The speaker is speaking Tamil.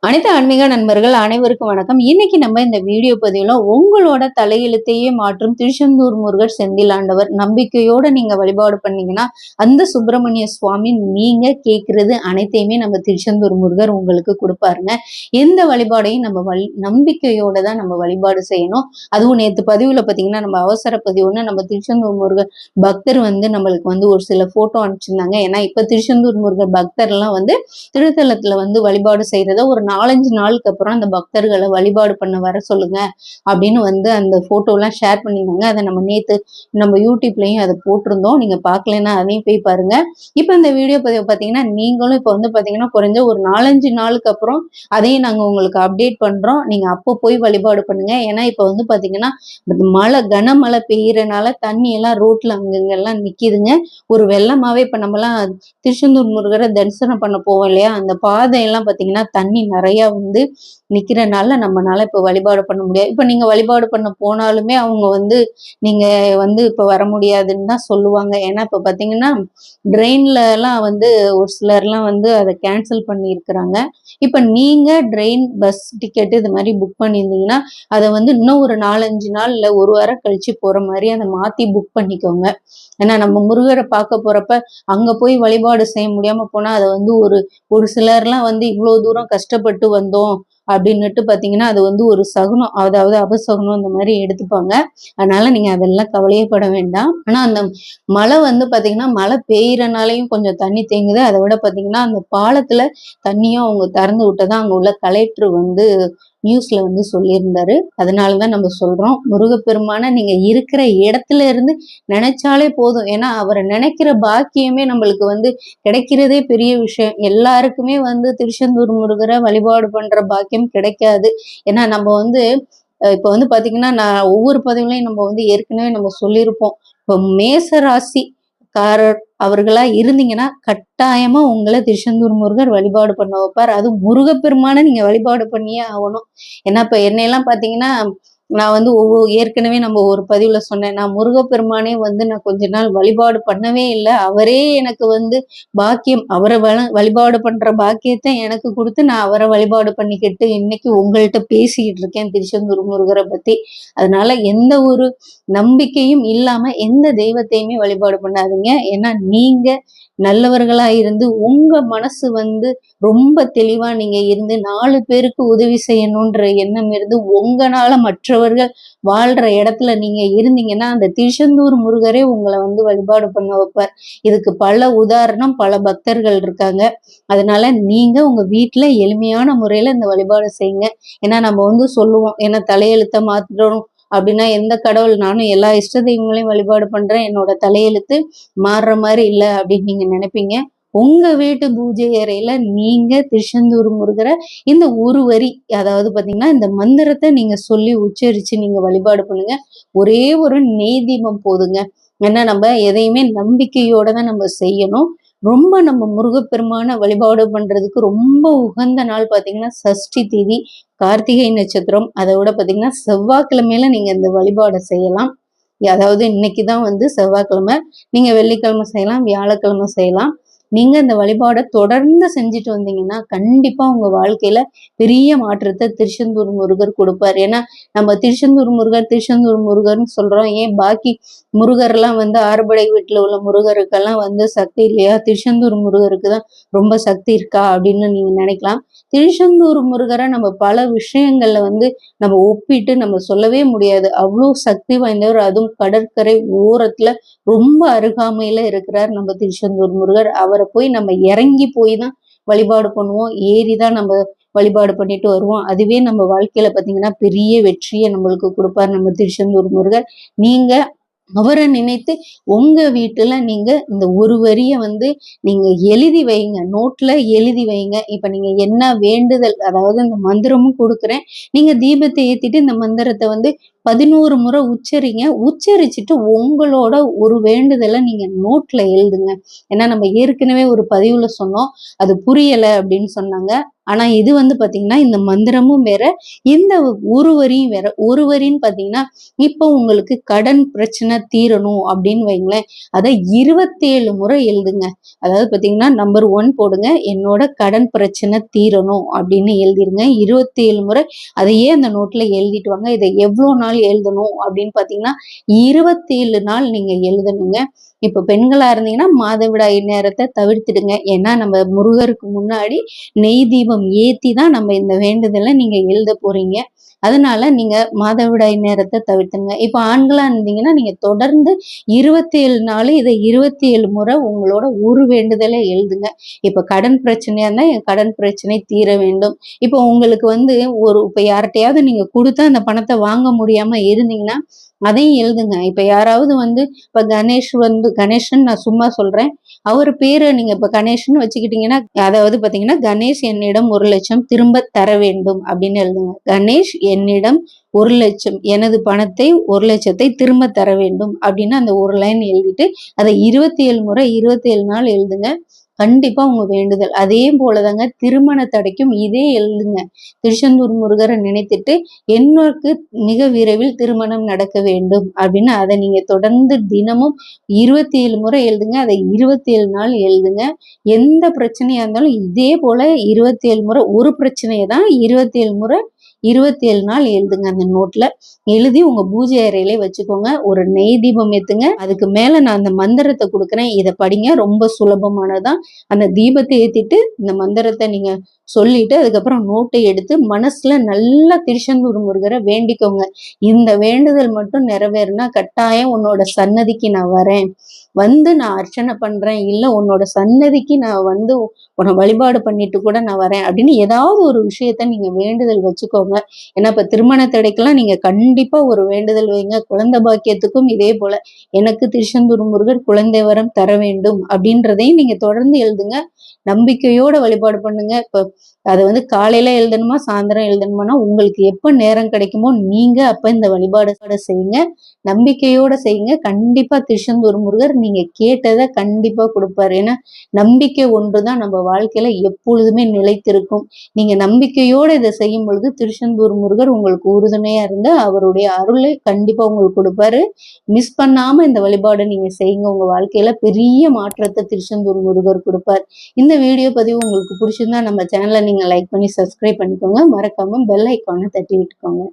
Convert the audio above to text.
அனைத்து ஆன்மீக நண்பர்கள் அனைவருக்கும் வணக்கம். இன்னைக்கு நம்ம இந்த வீடியோ பதிவுல உங்களோட தலையெழுத்தையே மாற்றும் திருச்செந்தூர் முருகர் செந்தில் ஆண்டவர் நம்பிக்கையோட நீங்க வழிபாடு பண்ணீங்கன்னா அந்த சுப்பிரமணிய சுவாமி நீங்க கேட்கறது அனைத்தையுமே நம்ம திருச்செந்தூர் முருகர் உங்களுக்கு கொடுப்பாருங்க. எந்த வழிபாடையும் நம்ம நம்பிக்கையோட தான் நம்ம வழிபாடு செய்யணும். அதுவும் நேற்று பதிவுல பாத்தீங்கன்னா நம்ம அவசர பதிவுன்னு நம்ம திருச்செந்தூர் முருகர் பக்தர் நம்மளுக்கு ஒரு சில போட்டோ அனுப்பிச்சிருந்தாங்க. ஏன்னா இப்ப திருச்செந்தூர் முருகர் பக்தர் எல்லாம் திருத்தலத்துல வழிபாடு செய்யறத ஒரு 4-5 நாளுக்கு அப்புறம் அந்த பக்தர்களை வழிபாடு பண்ண வர சொல்லுங்க அப்படின்னு அந்த போட்டோலாம் ஷேர் பண்ணியிருந்தாங்க. அதை நம்ம நேத்து நம்ம யூடியூப்லயும் அதை போட்டிருந்தோம். நீங்க பார்க்கலன்னா அதையும் போய் பாருங்க. இப்ப இந்த வீடியோ பதிவு பாத்தீங்கன்னா நீங்களும் இப்ப பாத்தீங்கன்னா குறைஞ்ச ஒரு 4-5 நாளுக்கு அப்புறம் அதையும் நாங்க உங்களுக்கு அப்டேட் பண்றோம். நீங்க அப்போ போய் வழிபாடு பண்ணுங்க. ஏன்னா இப்ப பாத்தீங்கன்னா கனமழை பெய்யறனால தண்ணி எல்லாம் ரோட்ல அங்கெல்லாம் நிக்குதுங்க. ஒரு வெள்ளமாவே இப்ப நம்மலாம் திருச்செந்தூர் முருகரை தரிசனம் பண்ண போவோம் இல்லையா, அந்த பாதையெல்லாம் பாத்தீங்கன்னா தண்ணி நிறைய நிக்கிறனால நம்மனால இப்ப வழிபாடு பண்ண முடியாது. இப்ப நீங்க வழிபாடு பண்ண போனாலுமே அவங்க நீங்க இப்ப வர முடியாதுன்னு தான் சொல்லுவாங்க. ஏன்னா இப்ப பாத்தீங்கன்னா ட்ரெயின்ல எல்லாம் ஒரு சிலர் எல்லாம் அதை கேன்சல் பண்ணி இருக்கிறாங்க. இப்ப நீங்க ட்ரெயின் பஸ் டிக்கெட் இது மாதிரி புக் பண்ணியிருந்தீங்கன்னா அதை இன்னும் ஒரு 4-5 நாள் இல்ல ஒரு வாரம் கழிச்சு போற மாதிரி அதை மாத்தி புக் பண்ணிக்கோங்க. ஏன்னா நம்ம முருகரை பார்க்க போறப்ப அங்க போய் வழிபாடு செய்ய முடியாம போனா அதை ஒரு சிலர்லாம் இவ்வளவு தூரம் கஷ்டப்பட்டு வந்தோம் அப்படின்னுட்டு பாத்தீங்கன்னா அது ஒரு சகுனம், அதாவது அபசகுனம் இந்த மாதிரி எடுத்துப்பாங்க. அதனால நீங்க அதெல்லாம் கவலையப்பட வேண்டாம். ஆனா அந்த மழை பாத்தீங்கன்னா மழை பெய்யறனாலையும் கொஞ்சம் தண்ணி தேங்குது. அதை விட பாத்தீங்கன்னா அந்த பாலத்துல தண்ணியும் அவங்க திறந்து விட்டதான் அங்க உள்ள கலெக்டர் நியூஸ்ல சொல்லியிருந்தாரு. அதனாலதான் நம்ம சொல்றோம், முருகப்பெருமான நீங்க இருக்கிற இடத்துல இருந்து நினைச்சாலே போதும். ஏன்னா அவரை நினைக்கிற பாக்கியமே நம்மளுக்கு கிடைக்கிறதே பெரிய விஷயம். எல்லாருக்குமே திருச்செந்தூர் முருகரை வழிபாடு பண்ற பாக்கியம் கிடைக்காது. ஏன்னா நம்ம இப்ப பாத்தீங்கன்னா நான் ஒவ்வொரு பதிவுலையும் நம்ம ஏற்கனவே நம்ம சொல்லியிருப்போம். இப்ப மேச ராசி அவர்களா இருந்தீங்கன்னா கட்டாயமா உங்களை திருச்செந்தூர் முருகர் வழிபாடு பண்ண வைப்பார். அது முருகப்பெருமான நீங்க வழிபாடு பண்ணியே ஆகணும். ஏன்னா இப்ப என்னையெல்லாம் பாத்தீங்கன்னா நான் ஏற்கனவே நம்ம ஒரு பதிவுல சொன்னேன், நான் முருகப்பெருமானே நான் கொஞ்ச நாள் வழிபாடு பண்ணவே இல்லை. அவரே எனக்கு பாக்கியம், அவரை வழிபாடு பண்ற பாக்கியத்தை எனக்கு கொடுத்து நான் அவரை வழிபாடு பண்ணிக்கிட்டு இன்னைக்கு உங்கள்கிட்ட பேசிக்கிட்டு இருக்கேன் திருச்செந்தூர் முருகரை பத்தி. அதனால எந்த ஒரு நம்பிக்கையும் இல்லாம எந்த தெய்வத்தையுமே வழிபாடு பண்ணாதீங்க. ஏன்னா நீங்க நல்லவர்களா இருந்து உங்க மனசு ரொம்ப தெளிவா நீங்க இருந்து 4 பேருக்கு உதவி செய்யணும்ன்ற எண்ணம் இருந்து உங்களால மற்றவர்கள் வாழ்ற இடத்துல நீங்க இருந்தீங்கன்னா அந்த திருச்செந்தூர் முருகரே உங்களை வழிபாடு பண்ண வைப்பார். இதுக்கு பல உதாரணம், பல பக்தர்கள் இருக்காங்க. அதனால நீங்க உங்க வீட்டுல எளிமையான முறையில இந்த வழிபாடு செய்யுங்க. ஏன்னா நம்ம சொல்லுவோம், ஏன்னா தலையெழுத்த மாத்திரணும் அப்படின்னா எந்த கடவுள், நானும் எல்லா இஷ்ட தெய்வங்களையும் வழிபாடு பண்றேன், என்னோட தலையெழுத்து மாறுற மாதிரி இல்லை அப்படின்னு நீங்க நினைப்பீங்க. உங்க வீட்டு பூஜை அறையில நீங்க திருச்செந்தூர் முருகரை இந்த ஒரு வரி, அதாவது பாத்தீங்கன்னா இந்த மந்திரத்தை நீங்க சொல்லி உச்சரிச்சு நீங்க வழிபாடு பண்ணுங்க. ஒரே ஒரு நெய் தீபம் போதுங்க. ஏன்னா நம்ம எதையுமே நம்பிக்கையோட தான் நம்ம செய்யணும். ரொம்ப நம்ம முருகப்பெருமான வழிபாடு பண்றதுக்கு ரொம்ப உகந்த நாள் பாத்தீங்கன்னா சஷ்டி தேதி, கார்த்திகை நட்சத்திரம். அதை விட பாத்தீங்கன்னா செவ்வாய்க்கிழமையில நீங்க இந்த வழிபாடை செய்யலாம். அதாவது இன்னைக்குதான் செவ்வாய்க்கிழமை, நீங்க வெள்ளிக்கிழமை செய்யலாம், வியாழக்கிழமை செய்யலாம். நீங்க இந்த வழிபாடை தொடர்ந்து செஞ்சுட்டு வந்தீங்கன்னா கண்டிப்பா உங்க வாழ்க்கையில பெரிய மாற்றத்தை திருச்செந்தூர் முருகர் கொடுப்பார். ஏன்னா நம்ம திருச்செந்தூர் முருகர்னு சொல்றோம். ஏன் பாக்கி முருகர்லாம் ஆறுபடை வீட்டுல உள்ள முருகருக்கெல்லாம் சக்தி இல்லையா? திருச்செந்தூர் முருகருக்கு தான் ரொம்ப சக்தி இருக்கா அப்படின்னு நீங்க நினைக்கலாம். திருச்செந்தூர் முருகரை நம்ம பல விஷயங்கள்ல நம்ம ஒப்பிட்டு நம்ம சொல்லவே முடியாது. அவ்வளோ சக்தி வாய்ந்தவர். அதுவும் கடற்கரை ஓரத்துல ரொம்ப அருகாமையில இருக்கிறார் நம்ம திருச்செந்தூர் முருகர். அவரை போய் நம்ம இறங்கி போய் தான் வழிபாடு பண்ணுவோம், ஏறிதான் நம்ம வழிபாடு பண்ணிட்டு வருவோம். அதுவே நம்ம வாழ்க்கையில பாத்தீங்கன்னா பெரிய வெற்றியை நம்மளுக்கு கொடுப்பார் நம்ம திருச்செந்தூர் முருகர். நீங்க அவரை நினைத்து உங்க வீட்டுல நீங்க இந்த ஒரு வரிய நீங்க எழுதி வைங்க, நோட்ல எழுதி வைங்க. இப்ப நீங்க என்ன வேண்டுதல், அதாவது இந்த மந்திரமும் கொடுக்குறேன், நீங்க தீபத்தை ஏத்திட்டு இந்த மந்திரத்தை 11 முறை உச்சரிங்க. உச்சரிச்சுட்டு உங்களோட ஒரு வேண்டுதலை நீங்க நோட்ல எழுதுங்க. ஏன்னா நம்ம ஏற்கனவே ஒரு பதிவுல சொன்னோம், அது புரியல அப்படின்னு சொன்னாங்க. ஆனா இது பாத்தீங்கன்னா இந்த மந்திரமும் வேற, இந்த ஒரு வரியும் வேற. ஒரு வரின்னு பாத்தீங்கன்னா, இப்போ உங்களுக்கு கடன் பிரச்சனை தீரணும் அப்படின்னு வைங்களேன், அதை 27 முறை எழுதுங்க. அதாவது பாத்தீங்கன்னா நம்பர் 1 போடுங்க, என்னோட கடன் பிரச்சனை தீரணும் அப்படின்னு எழுதிருங்க. 27 முறை அதையே அந்த நோட்ல எழுதிட்டு வாங்க. இதை எவ்வளவு நாள் எழுதணும் அப்படின்னு பாத்தீங்கன்னா 27 நாள் நீங்க எழுதணுங்க. இப்ப பெண்களா இருந்தீங்கன்னா மாதவிடாய் நேரத்தை தவிர்த்துடுங்க. ஏன்னா நம்ம முருகருக்கு முன்னாடி நெய் தீபம் ஏத்தி தான் நம்ம இந்த வேண்டுதலை நீங்க எழுத போறீங்க. அதனால நீங்க மாதவிடாய் நேரத்தை தவிர்த்துங்க. இப்ப ஆண்களா இருந்தீங்கன்னா நீங்க தொடர்ந்து 27 நாள் இதை 27 முறை உங்களோட ஒரு வேண்டுதலை எழுதுங்க. இப்ப கடன் பிரச்சனையா இருந்தா என் கடன் பிரச்சனை தீர வேண்டும். இப்போ உங்களுக்கு இப்ப யார்கிட்டயாவது நீங்க கொடுத்து அந்த பணத்தை வாங்க முடியாம இருந்தீங்கன்னா அதையும் எழுதுங்க. இப்ப யாராவது இப்ப கணேசன் நான் சும்மா சொல்றேன். அவர் பேரை நீங்க இப்ப கணேசன் வச்சுக்கிட்டீங்கன்னா, அதாவது பாத்தீங்கன்னா கணேஷ் என்னிடம் 1,00,000 திரும்ப தர வேண்டும் அப்படின்னு எழுதுங்க. கணேஷ் என்னிடம் 1,00,000 எனது பணத்தை 1,00,000 திரும்ப தர வேண்டும் அப்படின்னு அந்த ஒரு லைன் எழுதிட்டு அதை 27 முறை 27 நாள் எழுதுங்க. கண்டிப்பா உங்க வேண்டுதல் அதே போலதாங்க திருமண தடைக்கும் இதே எழுதுங்க. திருச்செந்தூர் முருகரை நினைத்துட்டு எனக்கு மிக விரைவில் திருமணம் நடக்க வேண்டும் அப்படின்னு அதை நீங்க தொடர்ந்து தினமும் 27 முறை எழுதுங்க. அதை 27 நாள் எழுதுங்க. எந்த பிரச்சனையா இருந்தாலும் இதே போல 27 முறை ஒரு பிரச்சனையை தான் 27 முறை 27 நாள் எழுதுங்க. அந்த நோட்ல எழுதி உங்க பூஜை அறையிலே வச்சுக்கோங்க. ஒரு நெய் தீபம் ஏத்துங்க. அதுக்கு மேல நான் அந்த மந்திரத்தை கொடுக்குறேன், இதை படிங்க. ரொம்ப சுலபமானதான். அந்த தீபத்தை ஏத்திட்டு இந்த மந்திரத்தை நீங்க சொல்லிட்டு அதுக்கப்புறம் நோட்டை எடுத்து மனசுல நல்லா திருச்செந்தூர் முருகரை வேண்டிக்கோங்க. இந்த வேண்டுதல் மட்டும் நிறைவேறினா கட்டாயம் உன்னோட சன்னதிக்கு நான் வரேன், நான் அர்ச்சனை பண்றேன், இல்ல உன்னோட சன்னதிக்கு நான் உன்னை வழிபாடு பண்ணிட்டு கூட நான் வரேன் அப்படின்னு ஏதாவது ஒரு விஷயத்த நீங்க வேண்டுதல் வச்சுக்கோங்க. ஏன்னா இப்ப திருமண தடைக்கெல்லாம் நீங்க கண்டிப்பா ஒரு வேண்டுதல் வைங்க. குழந்தை பாக்கியத்துக்கும் இதே போல எனக்கு திருச்செந்தூர் முருகர் குழந்தை வரம் தர வேண்டும் அப்படின்றதையும் நீங்க தொடர்ந்து எழுதுங்க. நம்பிக்கையோட வழிபாடு பண்ணுங்க. இப்ப அதை காலையில எழுதணுமா சாயந்தரம் எழுதணுமானா உங்களுக்கு எப்ப நேரம் கிடைக்குமோ நீங்க அப்ப இந்த வழிபாடு செய்யுங்க. நம்பிக்கையோட செய்யுங்க. கண்டிப்பா திருச்செந்தூர் முருகர் நீங்க கேட்டதை கண்டிப்பா கொடுப்பாரு. ஏன்னா நம்பிக்கை ஒன்றுதான் நம்ம வாழ்க்கையில எப்பொழுதுமே நிலைத்திருக்கும். நீங்க நம்பிக்கையோட இதை செய்யும் பொழுது திருச்செந்தூர் முருகர் உங்களுக்கு உறுதுணையா இருந்து அவருடைய அருளை கண்டிப்பா உங்களுக்கு கொடுப்பாரு. மிஸ் பண்ணாம இந்த வழிபாடு நீங்க செய்யுங்க. உங்க வாழ்க்கையில பெரிய மாற்றத்தை திருச்செந்தூர் முருகர் கொடுப்பார். இந்த வீடியோ பதிவு உங்களுக்கு பிடிச்சிருந்தா நம்ம சேனலை நீங்க லைக் பண்ணி சப்ஸ்கிரைப் பண்ணிக்கோங்க. மறக்காம பெல் ஐக்கானை தட்டி விட்டுக்கோங்க.